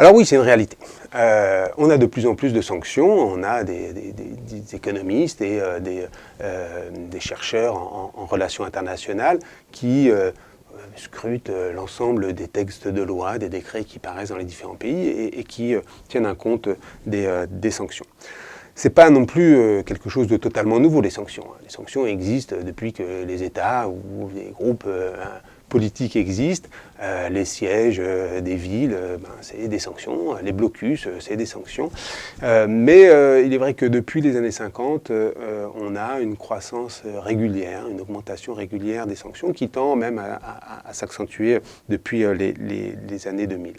Alors oui, c'est une réalité. On a de plus en plus de sanctions, on a des économistes et des chercheurs en relations internationales qui scrutent l'ensemble des textes de loi, des décrets qui paraissent dans les différents pays et qui tiennent un compte des sanctions. Ce n'est pas non plus quelque chose de totalement nouveau, les sanctions. Les sanctions existent depuis que les États ou les groupes politiques existent. Les sièges des villes, c'est des sanctions. Les blocus, c'est des sanctions. Mais il est vrai que depuis les années 50, on a une croissance régulière, une augmentation régulière des sanctions qui tend même à s'accentuer depuis les années 2000.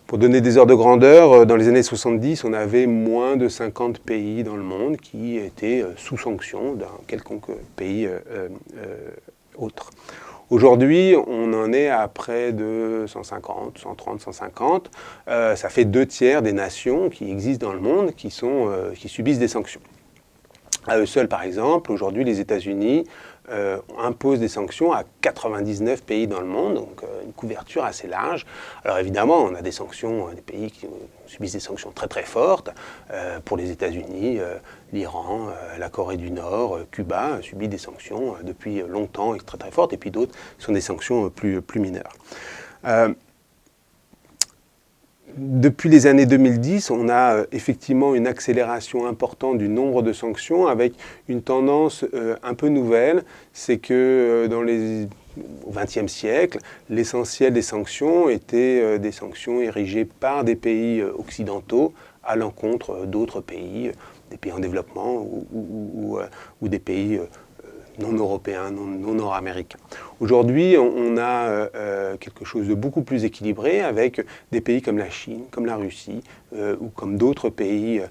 Pour donner des ordres de grandeur, dans les années 70, on avait moins de 50 pays dans le monde qui étaient sous sanction d'un quelconque pays autre. Aujourd'hui, on en est à près de 150, 130, 150. Ça fait 2/3 des nations qui existent dans le monde qui subissent des sanctions. À eux seuls, par exemple, aujourd'hui, les États-Unis imposent des sanctions à 99 pays dans le monde, donc une couverture assez large. Alors évidemment, on a des sanctions, des pays qui subissent des sanctions très très fortes. Pour les États-Unis, l'Iran, la Corée du Nord, Cuba subissent des sanctions depuis longtemps et très très fortes, et puis d'autres sont des sanctions plus mineures. Depuis les années 2010, on a effectivement une accélération importante du nombre de sanctions avec une tendance un peu nouvelle, c'est que au XXe siècle, l'essentiel des sanctions étaient des sanctions érigées par des pays occidentaux à l'encontre d'autres pays, des pays en développement ou des pays non européens, non nord-américains. Aujourd'hui, on a quelque chose de beaucoup plus équilibré avec des pays comme la Chine, comme la Russie ou comme d'autres pays,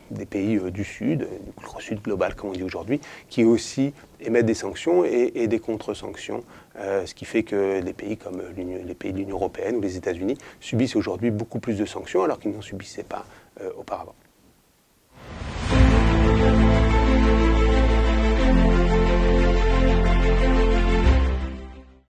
des pays du Sud, du Sud global comme on dit aujourd'hui, qui aussi émettent des sanctions et des contre-sanctions, ce qui fait que les pays comme les pays de l'Union européenne ou les États-Unis subissent aujourd'hui beaucoup plus de sanctions alors qu'ils n'en subissaient pas auparavant.